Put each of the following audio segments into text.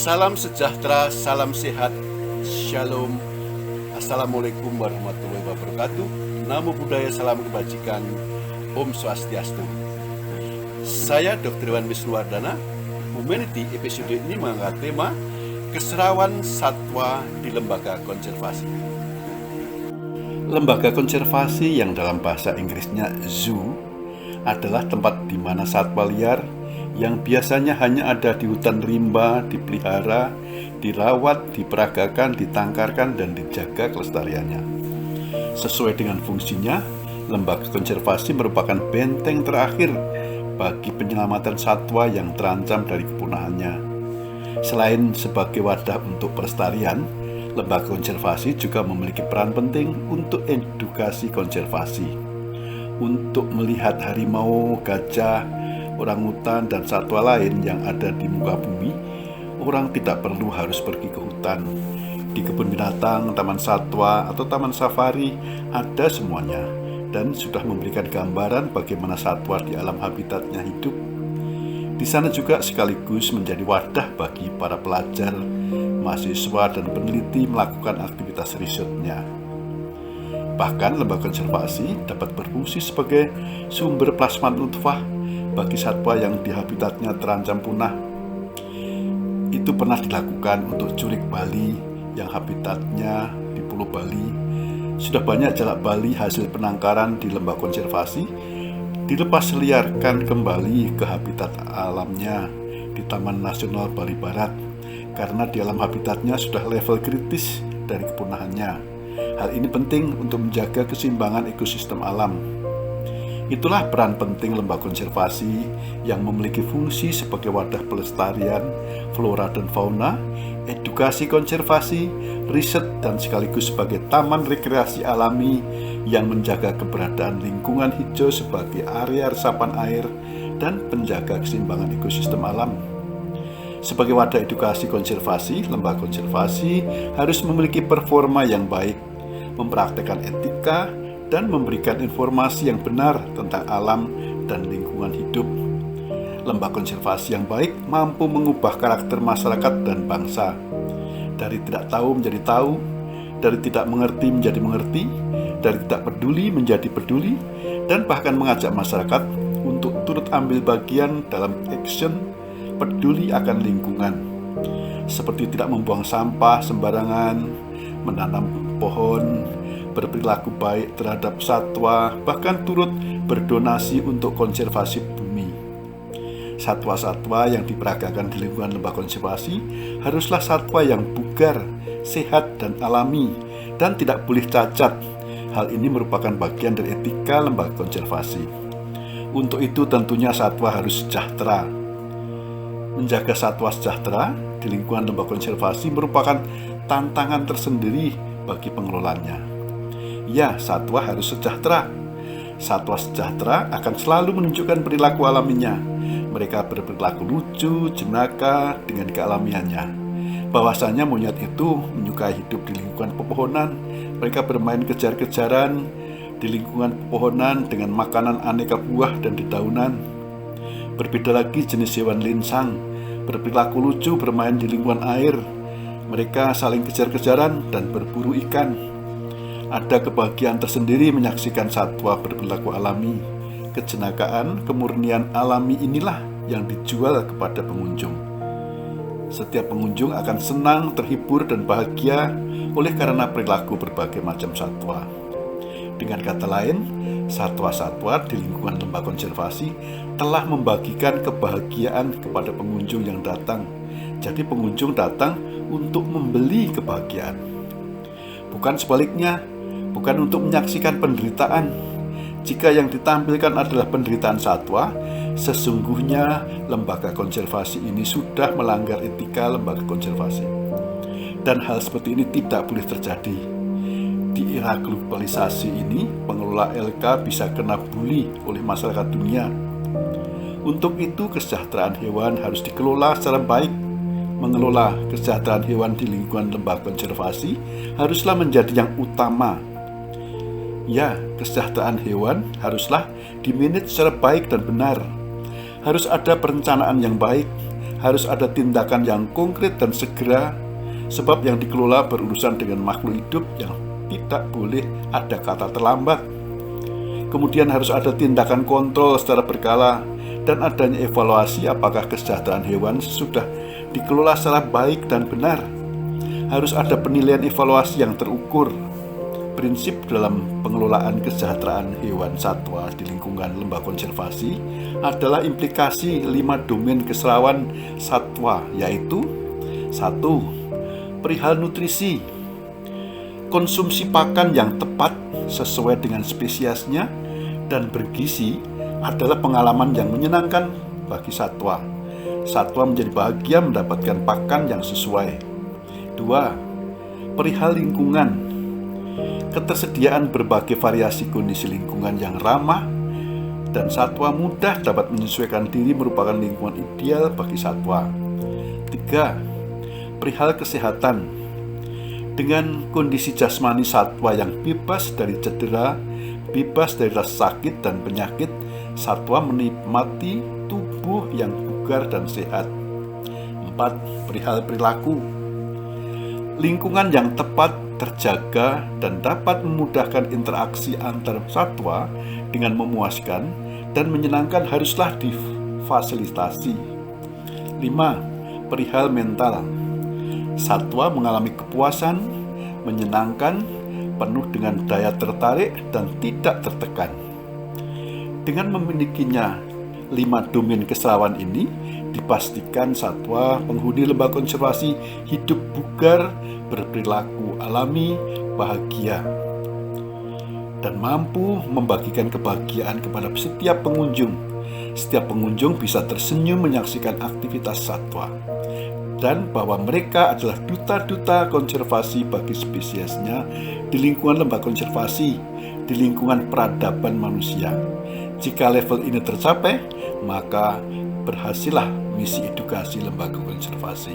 Salam sejahtera, salam sehat, shalom, assalamualaikum warahmatullahi wabarakatuh. Namo Buddhaya, salam kebajikan, Om Swastiastu. Saya Dr. Iwan Wisnuwardana. Humanity episode ini mengangkat tema Keserawan Satwa di Lembaga Konservasi. Lembaga konservasi yang dalam bahasa Inggrisnya zoo adalah tempat di mana satwa liar yang biasanya hanya ada di hutan rimba dipelihara, dirawat, diperagakan, ditangkarkan, dan dijaga kelestariannya. Sesuai dengan fungsinya, lembaga konservasi merupakan benteng terakhir bagi penyelamatan satwa yang terancam dari kepunahannya. Selain sebagai wadah untuk pelestarian, lembaga konservasi juga memiliki peran penting untuk edukasi konservasi. Untuk melihat harimau, gajah, orangutan, dan satwa lain yang ada di muka bumi, orang tidak perlu harus pergi ke hutan. Di kebun binatang, taman satwa, atau taman safari ada semuanya, dan sudah memberikan gambaran bagaimana satwa di alam habitatnya hidup. Di sana juga sekaligus menjadi wadah bagi para pelajar, mahasiswa, dan peneliti melakukan aktivitas risetnya. Bahkan lembaga konservasi dapat berfungsi sebagai sumber plasma nutfah bagi satwa yang di habitatnya terancam punah. Itu pernah dilakukan untuk curik Bali yang habitatnya di Pulau Bali. Sudah banyak jalak Bali hasil penangkaran di lembaga konservasi dilepas liarkan kembali ke habitat alamnya di Taman Nasional Bali Barat karena di alam habitatnya sudah level kritis dari kepunahannya. Hal ini penting untuk menjaga keseimbangan ekosistem alam. Itulah peran penting lembaga konservasi yang memiliki fungsi sebagai wadah pelestarian flora dan fauna, edukasi konservasi, riset, dan sekaligus sebagai taman rekreasi alami yang menjaga keberadaan lingkungan hijau sebagai area resapan air dan penjaga keseimbangan ekosistem alam. Sebagai wadah edukasi konservasi, lembaga konservasi harus memiliki performa yang baik, mempraktikkan etika, dan memberikan informasi yang benar tentang alam dan lingkungan hidup. Lembaga konservasi yang baik mampu mengubah karakter masyarakat dan bangsa. Dari tidak tahu menjadi tahu, dari tidak mengerti menjadi mengerti, dari tidak peduli menjadi peduli, dan bahkan mengajak masyarakat untuk turut ambil bagian dalam action peduli akan lingkungan. Seperti tidak membuang sampah sembarangan, menanam pohon, berperilaku baik terhadap satwa, bahkan turut berdonasi untuk konservasi bumi. Satwa-satwa yang diperagakan di lingkungan lembaga konservasi haruslah satwa yang bugar, sehat, dan alami, dan tidak boleh cacat. Hal ini merupakan bagian dari etika lembaga konservasi. Untuk itu tentunya satwa harus sejahtera. Menjaga satwa sejahtera di lingkungan lembaga konservasi merupakan tantangan tersendiri bagi pengelolanya. Ya, satwa harus sejahtera. Satwa sejahtera akan selalu menunjukkan perilaku alaminya. Mereka berperilaku lucu, jenaka dengan kealamiannya. Bahwasanya monyet itu menyukai hidup di lingkungan pepohonan. Mereka bermain kejar-kejaran di lingkungan pepohonan dengan makanan aneka buah dan dedaunan. Berbeda lagi jenis hewan linsang, berperilaku lucu bermain di lingkungan air. Mereka saling kejar-kejaran dan berburu ikan. Ada kebahagiaan tersendiri menyaksikan satwa berperilaku alami. Kejenakaan, kemurnian alami inilah yang dijual kepada pengunjung. Setiap pengunjung akan senang, terhibur, dan bahagia oleh karena perilaku berbagai macam satwa. Dengan kata lain, satwa-satwa di lingkungan lembaga konservasi telah membagikan kebahagiaan kepada pengunjung yang datang. Jadi pengunjung datang untuk membeli kebahagiaan. Bukan sebaliknya, bukan untuk menyaksikan penderitaan. Jika yang ditampilkan adalah penderitaan satwa, sesungguhnya lembaga konservasi ini sudah melanggar etika lembaga konservasi. Dan hal seperti ini tidak boleh terjadi. Di era globalisasi ini, pengelola LK bisa kena bully oleh masyarakat dunia. Untuk itu, kesejahteraan hewan harus dikelola secara baik. Mengelola kesejahteraan hewan di lingkungan lembaga konservasi haruslah menjadi yang utama. Ya, kesejahteraan hewan haruslah dimanage secara baik dan benar. Harus ada perencanaan yang baik, harus ada tindakan yang konkret dan segera, sebab yang dikelola berurusan dengan makhluk hidup yang tidak boleh ada kata terlambat. Kemudian harus ada tindakan kontrol secara berkala dan adanya evaluasi apakah kesejahteraan hewan sudah dikelola secara baik dan benar. Harus ada penilaian evaluasi yang terukur. Prinsip dalam pengelolaan kesejahteraan hewan satwa di lingkungan lembaga konservasi adalah implikasi 5 domain keserawan satwa, yaitu 1. Perihal nutrisi. Konsumsi pakan yang tepat sesuai dengan spesiesnya dan bergizi adalah pengalaman yang menyenangkan bagi satwa. Satwa menjadi bahagia mendapatkan pakan yang sesuai. 2. Perihal lingkungan. Ketersediaan berbagai variasi kondisi lingkungan yang ramah dan satwa mudah dapat menyesuaikan diri merupakan lingkungan ideal bagi satwa. 3. Perihal kesehatan. Dengan kondisi jasmani satwa yang bebas dari cedera, bebas dari rasa sakit dan penyakit, satwa menikmati tubuh yang bugar dan sehat. 4. Perihal perilaku. Lingkungan yang tepat, terjaga, dan dapat memudahkan interaksi antar satwa dengan memuaskan dan menyenangkan haruslah difasilitasi. 5. Perihal mental. Satwa mengalami kepuasan, menyenangkan, penuh dengan daya tertarik dan tidak tertekan. Dengan memilikinya 5 domain keserawan ini, dipastikan satwa penghuni lembaga konservasi hidup bugar, berperilaku alami, bahagia, dan mampu membagikan kebahagiaan kepada setiap pengunjung. Setiap pengunjung bisa tersenyum menyaksikan aktivitas satwa, dan bahwa mereka adalah duta-duta konservasi bagi spesiesnya di lingkungan lembaga konservasi, di lingkungan peradaban manusia. Jika level ini tercapai, maka berhasillah misi edukasi lembaga konservasi.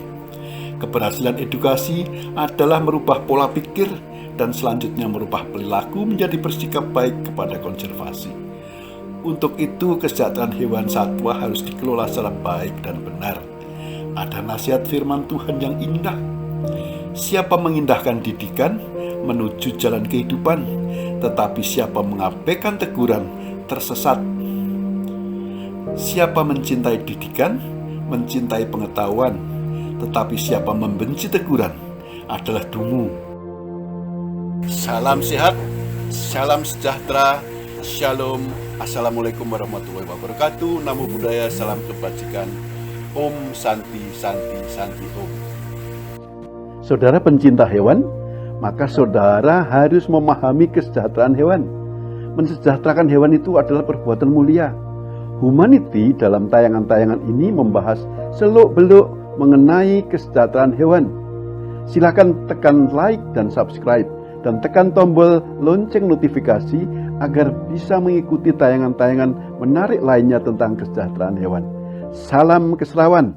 Keberhasilan edukasi adalah merubah pola pikir dan selanjutnya merubah perilaku menjadi bersikap baik kepada konservasi. Untuk itu, kesejahteraan hewan satwa harus dikelola secara baik dan benar. Ada nasihat firman Tuhan yang indah. Siapa mengindahkan didikan menuju jalan kehidupan, tetapi siapa mengabaikan teguran tersesat. Siapa mencintai didikan, mencintai pengetahuan, tetapi siapa membenci teguran adalah dungu. Salam sehat, salam sejahtera, shalom, assalamualaikum warahmatullahi wabarakatuh. Namo Buddhaya, salam kebajikan, Om Santi Santi Santi Om. Saudara pencinta hewan, maka saudara harus memahami kesejahteraan hewan. Mensejahterakan hewan itu adalah perbuatan mulia. Humanity dalam tayangan-tayangan ini membahas seluk-beluk mengenai kesejahteraan hewan. Silakan tekan like dan subscribe dan tekan tombol lonceng notifikasi agar bisa mengikuti tayangan-tayangan menarik lainnya tentang kesejahteraan hewan. Salam keserawan.